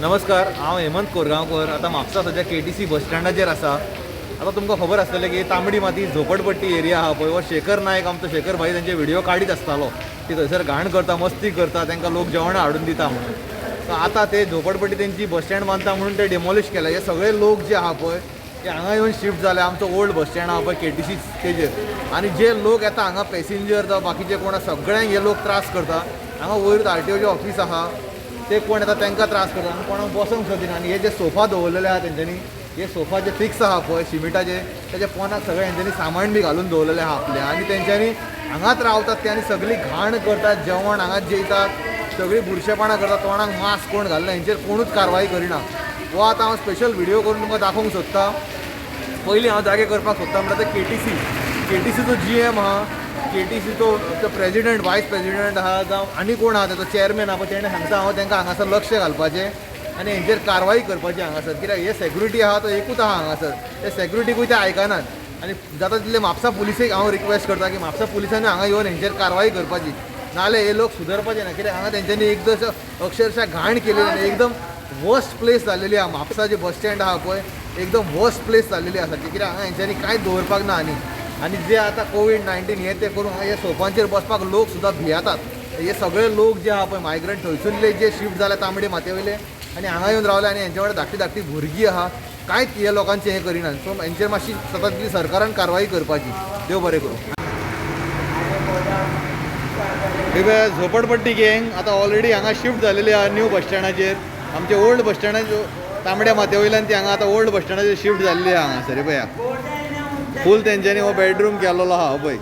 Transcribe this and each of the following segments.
नमस्कार, हांव हेमंत कोरगांवकर. आता म्हापसा सध्या KTC बस स्टँडाचेर आसा. आता तुमकां खबर आसतलें की तांबडी माती झोपडपट्टी एरिया आहा पळय, वो शेखर नायक आमचो शेखर भाई तेंचे व्हिडिओ काडीत आसतालो की थंयसर घाण करता, मस्ती करता, तांकां लोक जेवणां हाडून दिता म्हणून. सो आतां ते झोपडपट्टी तेंची बस स्टँड बांदता म्हणून ते डेमोलिश केला. हे सगळे लोक जे आहा पळय ते हांगा येवन शिफ्ट जाले. आमचो ओल्ड बस स्टँड आहा पळय KTC तेजेर, आनी जे लोक येता हांगा पॅसेंजर जावं बाकीचे कोण सगळ्यांक हे लोक त्रास करता. हांगा वयर RTOचें ऑफिस आहा, ते कोण येता तांकां त्रास करता आनी कोणाक बसोंक सुद्दां दिना. आनी हे जे सोफा दवरलेले आहा तेंच्यांनी, हे सोफा जे फिक्स आहा पळय सिमेंटाचे, तेजे पोंदाक सगळे हेंच्यांनी सामान बी घालून दवरलेले आहा आपले. आनी तेंच्यांनी हांगाच रावतात ते आनी सगळी घाण करतात, जेवण हांगाच जेयतात, सगळी बुरशेपणां करतात. तोंडाक मास्क कोण घालना, हेंचेर कोणूच कारवाई करिना. हो आतां हांव स्पेशल व्हिडिओ करून तुमकां दाखोवंक सोदतां. पयलीं हांव जागे करपाक सोदतां म्हणल्यार ते KTCचो GM आहा, KTCचो प्रेजिडेंट, वायस प्रेजिडेंट आहा, जावं आनी कोण आहा तेचो चेअरमॅन आहा पळय, तेणें सांगता हांव तांकां हांगासर लक्ष घालपाचें आनी हेंचेर कारवाई करपाची हांगासर. कित्याक हे सेक्युरिटी आहा तो एकूच आहा हांगासर, ते सेक्युरिटीकूय ते आयकनात. आनी जाता तितले म्हापसा पुलिसेक हांव रिक्वेस्ट करता की म्हापसा पुलिसांनी हांगा येवन हेंचेर कारवाई करपाची, नाजाल्यार हे लोक सुदरपाचे ना. कित्याक हांगा तेंच्यांनी एकदम अक्षरशः घाण केलेली आनी एकदम वर्स्ट प्लेस जाल्लेली आहा. म्हापसा जे बस स्टँड आहा पळय एकदम वर्स्ट प्लेस जाल्लेली आसा, कित्याक हांगा हेंच्यांनी कांयच दवरपाक ना. आनी जे आतां कोविड-19 हे ते करून हे सोफांचेर बसपाक लोक सुद्दां भियेतात. हे सगळे लोक जे आहा पळय मायग्रंट थंयसरले जे शिफ्ट जाले तांबडे मातयेवयले आनी हांगा येवन रावले, आनी हेंचे कडेन धाकटी भुरगीं आहा, कांयच हे लोकांचें हें करिना. सो हेंचेर मातशी सतत तितली सरकारान कारवाई करपाची. देव बरें करूं. झोपडपट्टी गँग आतां ऑलरेडी हांगा शिफ्ट जालेली आहा न्यू बस स्टँडाचेर. आमचे ओल्ड बस स्टँडाचेर तांबड्या मातयेवयल्यान ती हांगा आतां ओल्ड बस स्टँडाचेर शिफ्ट जाल्ली आहा हांगासर. पळया फूल तेंच्यांनी हो बेडरूम केल्लो आहा पळय.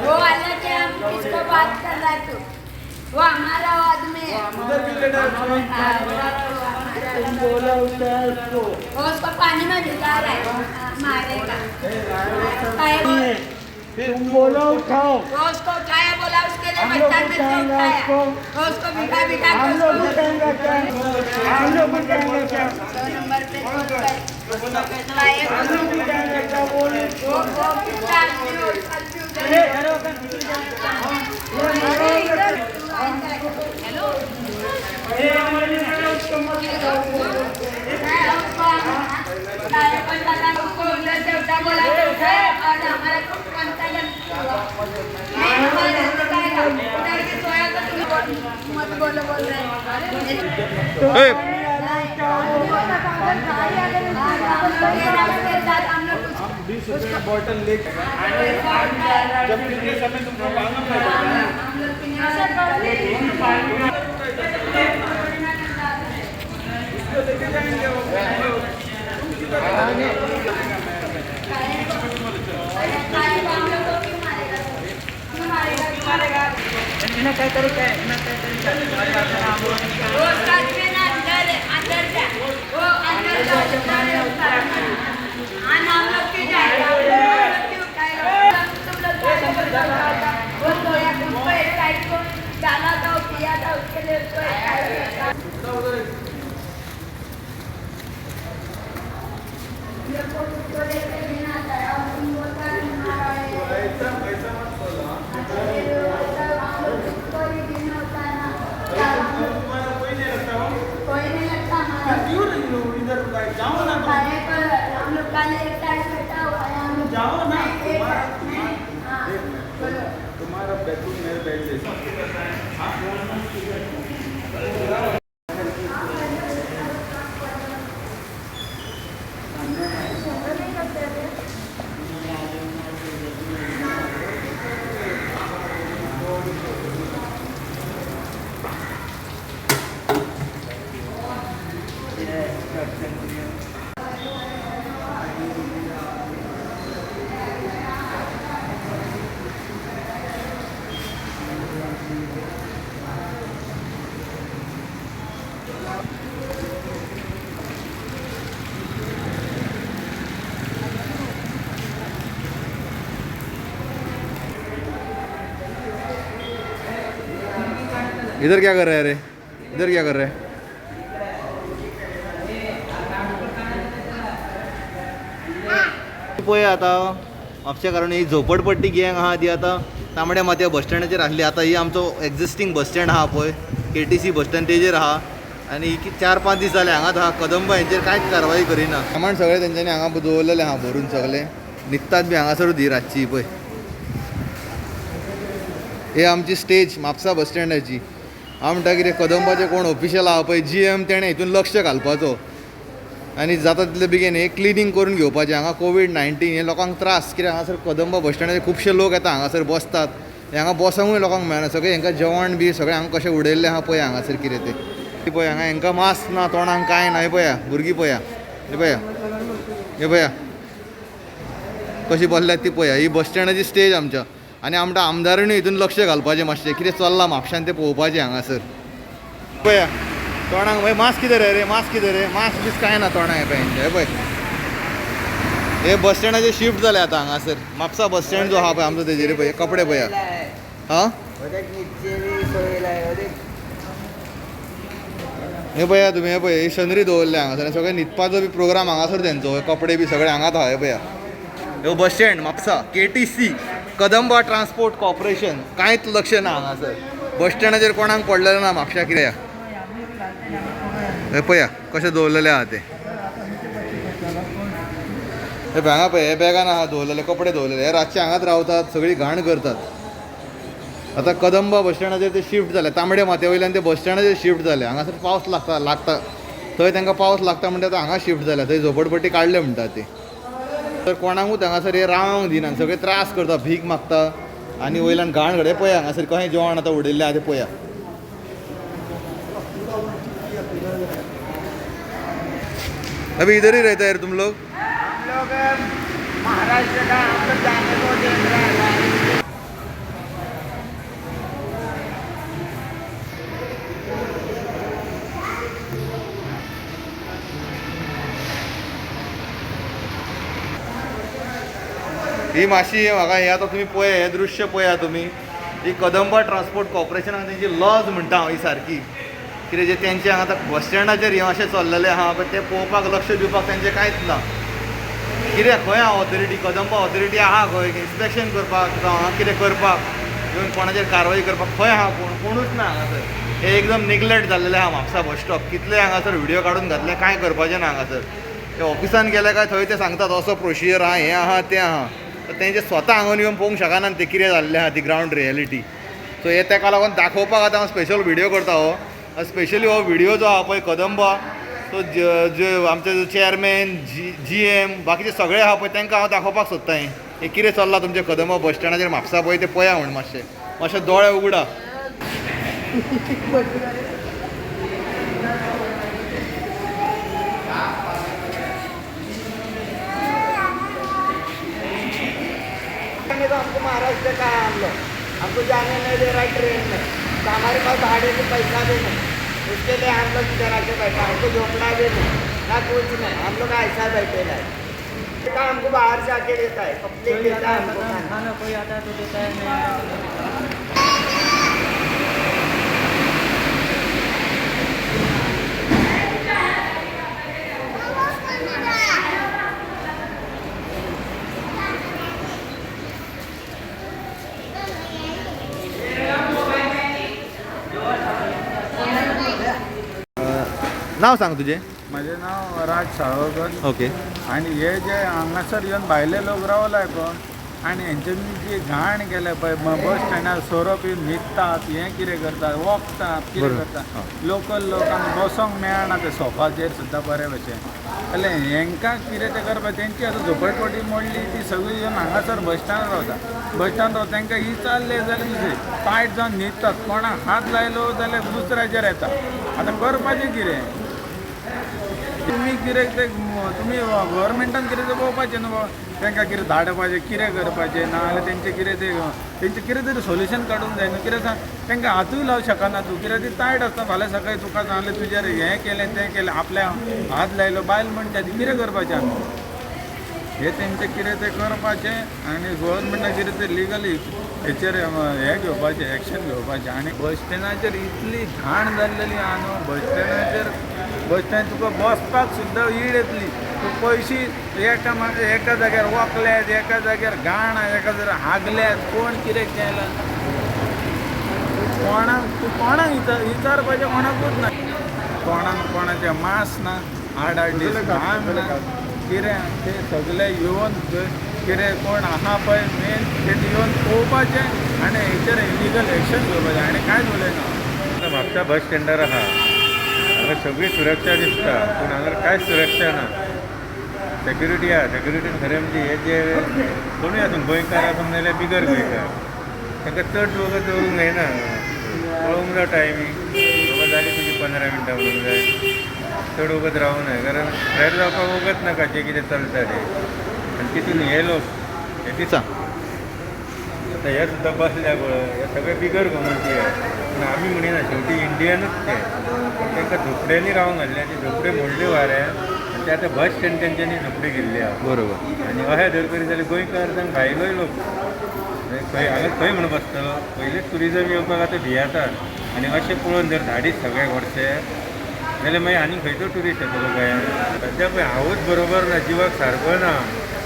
वो वाला क्या किसको बात कर रहा है तू? वो हमारा आदमी है। तुम बोला उसको पानी में भिगा रहा है, मारेगा। तुम बोलो उठाओ, वो उसको उठाया, बोला उसके लिए मैदान में से उठाया, वो उसको भिगा हम लोग उठाएंगे क्या? हम लोग उठाएंगे क्या? 2 नंबर पे हम लोग उठाएंगे क्या? बोले वो हेलो बोला और हमारा मत बोलो बोल रहे हैं। बॉटल लेके जब कितने समय तुमको क्या तरीका है? जाना था किया था उसके लिए कोई नहीं लगता हमारा। क्यों नहीं हो इधर जाओ ना, हम लोग का एक साइड बैठा हुआ है, हम जाओ ना। तुम्हारा बेडरूम मेरे बेड जैसा। इधर क्या कर रहा है रे? इधर क्या कर रहा है? पळय आता म्हापशा कारण ही झोपडपट्टी गँग आहा ती आता तांबड्या मातया बस स्टँडाचेर आसली. आता ही आमचो एक्झिस्टींग बस स्टँड आहा पळय KTC बस स्टँड तेजेर आहा आनी 4-5 दीस जाले हांगाच आहा. कदंबा हेंचेर कांयच कारवाई करिना. सामान सगळें तेंच्यांनी हांगा दवरलेलें आहा भरून सगळें. न्हिदतात बी हांगासरूच ही रातची पळय. हे आमची स्टेज म्हापसा बस स्टँडाची. हांव म्हणटा कितें कदंबाचे कोण ऑफिशियल आहा पळय GM तेणें हितून लक्ष घालपाचो आनी जाता तितले बेगीन हे क्लिनींग करून घेवपाचें. हांगा COVID-19 हे लोकांक त्रास कित्याक हांगासर कदंबा बस स्टँडाचेर खुबशे लोक येता हांगासर बसतात. हांगा बसोंकूय लोकांक मेळना. सगळें हांकां जेवण बी सगळें हांगा कशें उडयल्लें आहा पळय हांगासर कितें तें पळय. हांगा हांकां मास्क ना तोंडाक कांय ना. हे पळया भुरगीं पळया. हे पळया हे पळया कशी बसल्यात ती पळया. ही बस स्टँडाची स्टेज आमच्या आनी आमच्या आमदारांनी हितून लक्ष घालपाचें मातशें कितें चल्लां म्हापशान तें पळोवपाचें हांगासर. पळया तोंडाक भाई मास्क कितें रे मास्क कितें रे मास्क बीस कांय ना तोंडाक हे पळय हे पळय. हे बस स्टँडाचेर शिफ्ट जाले आतां हांगासर. म्हापसा बस स्टँड जो आहा पळय आमचो तेजेर पळय कपडे पळया. हां हे पळया तुमी हे पळय शनरी दवरले हांगासर. सगळें न्हिदपाचो बी प्रोग्राम हांगासर तेंचो. कपडे बी सगळे हांगाच आहा. हे पळया ह्यो bus stand Mapusa KTC Kadamba transport corporation. कांयच लक्ष ना हांगासर. बस स्टँडाचेर कोणाक पडलेलें ना म्हापशा कित्याक. हे पळया कशें दवरलेले आहा ते. हे हांगा पळय हे बॅगान आहा दवरलेले कपडे दवरलेले. हे रातचे हांगाच रावतात सगळी घाण करतात. आतां कदंबा बस स्टँडाचेर ते शिफ्ट जाले. तांबडे मातये वयल्यान ते बस स्टँडाचेर शिफ्ट जाले. हांगासर पावस लागता थंय तांकां पावस लागता म्हणटा हांगा शिफ्ट जाल्या. थंय झोपडपट्टी काडले म्हणटा ती. तर कोणाकूच हांगासर हे रावंक दिनात. सगळे त्रास करता भीक मागता आनी वयल्यान घाण करता. पळया हांगासर कशें जेवण आतां उडयल्लें आहा तें पळया. अभी इधर ही रहता है तुम लोग? हम लोग महाराष्ट्र का हमको जाने को देख रहा है. ही मातशी म्हाका हे आतां तुमी पळया हें दृश्य पळया तुमी. ही कदंबा ट्रान्सपोर्ट कॉर्पोरेशनाक तेंची लॉज म्हणटा हांव ही सारकी. कितें जे तेंचे हांगा आतां बस स्टँडाचेर हे अशें चल्लेलें आहा पळय तें पळोवपाक लक्ष दिवपाक तेंचें कांयच ना. कित्याक खंय आहा ऑथॉरिटी कदंबा ऑथॉरिटी आहा खंय इन्स्पेक्शन करपाक जावं हांगा कितें करपाक येवन कोणाचेर कारवाई करपाक खंय आहा कोणूच ना हांगासर. हे एकदम निग्लेक्ट जाल्लेलें आहा म्हापसा बस स्टॉप. कितले हांगासर व्हिडियो काडून घातले कांय करपाचें ना हांगासर. ते ऑफिसान गेले काय थंय ते सांगतात असो प्रोसिजर आहा हें आहा तें आहा. तर तेंचे स्वता हांगान येवन पळोवंक शकना ते कितें जाल्लें आहा ती ग्रावंड रियलिटी. सो हे ताका लागून दाखोवपाक आतां हांव स्पेशल व्हिडियो करता हो. स्पेशली हो व्हिडियो जो आहा पळय कदंबा तो जे आमचे चेअरमॅन GM बाकीचे सगळे आहा पळय तांकां हांव दाखोवपाक सोदता हे कितें चल्लां तुमचे कदंबा बस स्टँडाचेर म्हापसा पळय ते पळया म्हण मातशे दोळे उगडा. हमको महाराष्ट्र का है. हम लोग हमको जाने नहीं दे रहा ट्रेन में. तो हमारे पास भाड़े में पैसा भी नहीं. उसके लिए हम लोग इधर आके बैठा. हमको झोपड़ा भी नहीं ना कुछ नहीं. हम लोग ऐसा बैठे है. हमको बाहर से आके देता है. पब्लिक देता है हमको खाना. कोई आता है तो देता है. नाव सांग तुझे. माझे नाव राज साळवकर. ओके. आणि हे जे हांगासर येवन भायले लोक रावलाय पळय आनी हेंच्यांनी जी घाण केल्या पळय बस स्टँडार सोरोप येवन न्हिदतात हें कितें करतात वखतात कितें करतात. लोकल लोकांक बसोंक मेळना ते सोफाचेर सुद्दां बरे भशेन. जाल्यार हेंकां कितें तें करपाक तेंची आतां झोपडपट्टी मोडली ती सगळी येवन हांगासर बस स्टँडार रावता. बस स्टँड रावता तांकां ही चालले जाल्यार दुसरें पायट जावन न्हिदतात. कोणाक हात लायलो जाल्यार दुसऱ्याचेर येता. आतां करपाचें कितें. तुमी कितें ते तुमी गव्हर्मेंटान कितें तें पळोवपाचें न्हू बाबा. तांकां कितें धाडपाचें कितें करपाचें ना जाल्यार तेंचें कितें तेंचें कितें तरी सोल्युशन काडूंक जाय न्हू. कितें सांग तांकां हातूय लावंक शकना तूं. कित्याक ती टायट आसता. फाल्यां सकाळीं तुका सांगलें तुजेर हें केलें तें केलें आपल्या हात लायलो बायल म्हणटा ती कितें करपाचें आमी. हे तेंचे कितें तें करपाचें आनी गव्हर्मेंटान कितें तें लिगली हेचेर हे घेवपाचें एक्शन घेवपाचें आनी बस स्टँडाचेर इतली घाण जाल्लेली आहा न्हू बस स्टँड तुका बसपाक सुद्दां ईड येतली तूं पयशी एका जाग्यार वकल्यात एका जाग्यार घाण एका जाग्यार हागल्यात कोण कितें केलां तूं कोणाक विचारपाचें कोणाकूच ना कोणाचें मास ना आठ दीस काम ना कितें ते सगळे येवन कितें कोण आहा पळय मेन ते येवन पळोवपाचें आनी हेचेर इलिगल एक्शन घेवपाचें आनी कांयच उलयना म्हापसा बस स्टँडार आहा हांगा सगळी सुरक्षा दिसता पूण हांगा कांयच सुरक्षा ना सेक्युरिटी आहा सेक्युरिटीन खरें म्हणजे हे जे कोणूय आसूं गोंयकार आसूं नाल्यार बिगर गोंयकार तांकां चड वगत दवरूंक जायना पळोवंक जाय टायमींग बाबा जाली तुजी 15 मिनटां म्हणूंक जाय चड वगत रावूं न्हय कारण भायर जावपाक वगत नाका जें कितें चलता तें आनी तितून हे लोक हे दिसा आतां हे सुद्दां बसल्या पळय हे सगळे बिगर गोमंती पूण आमी म्हणिना शेवटी इंडियनूच ते तांकां झोपड्यांनी रावंक घाल्ले ते झोपडे मोडले वाऱ्यान आनी ते आतां बस स्टँड तेंच्यांनी झोपडे गेल्ले आहा बरोबर आनी अशें जर करीत जाल्यार गोंयकार जावन भायलोय लोक खंय हांगा खंय म्हणून बसतलो पयलींच ट्युरिजम येवपाक आतां भियातात आनी अशें पळोवन जर धाडीत सगळे वर्षे जाल्यार मागीर आनी खंयचो ट्युरिस्ट येतलो गोंयांत सद्या पळय हांवूच बरोबर ना जिवाक सारको ना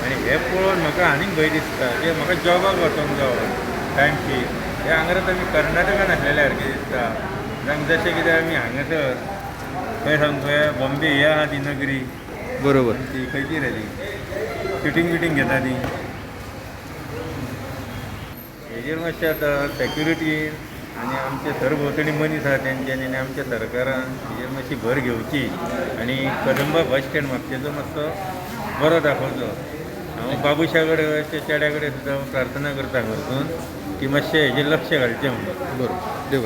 आनी हे पळोवन म्हाका आनीक भंय दिसता की म्हाका जॉबाक वचोंक जाय टायमशीर हे हांगा आमी कर्नाटकान आसलेले सारकें दिसता जांक जशें कितें आमी हांगासर खंय सांगूया बॉम्बे ही आहा ती नगरी बरोबर ती खंयची रे ती शुटींग बिटींग घेता ती हेजेर मातशें आतां सेक्युरिटीन आनी आमचे सरभोंवतणी मनीस आहा तेंच्यांनी आनी आमच्या सरकारान हेजेर मातशी भर घेवची आनी कदंबा बस स्टँड म्हापशेचो मातसो बरो दाखोवचो हांव बाबुशा कडेन चेड्या कडेन सुद्दां प्रार्थना करता हांगा वचून की मातशें हेजेर लक्ष घालचें म्हणून बरोबर देव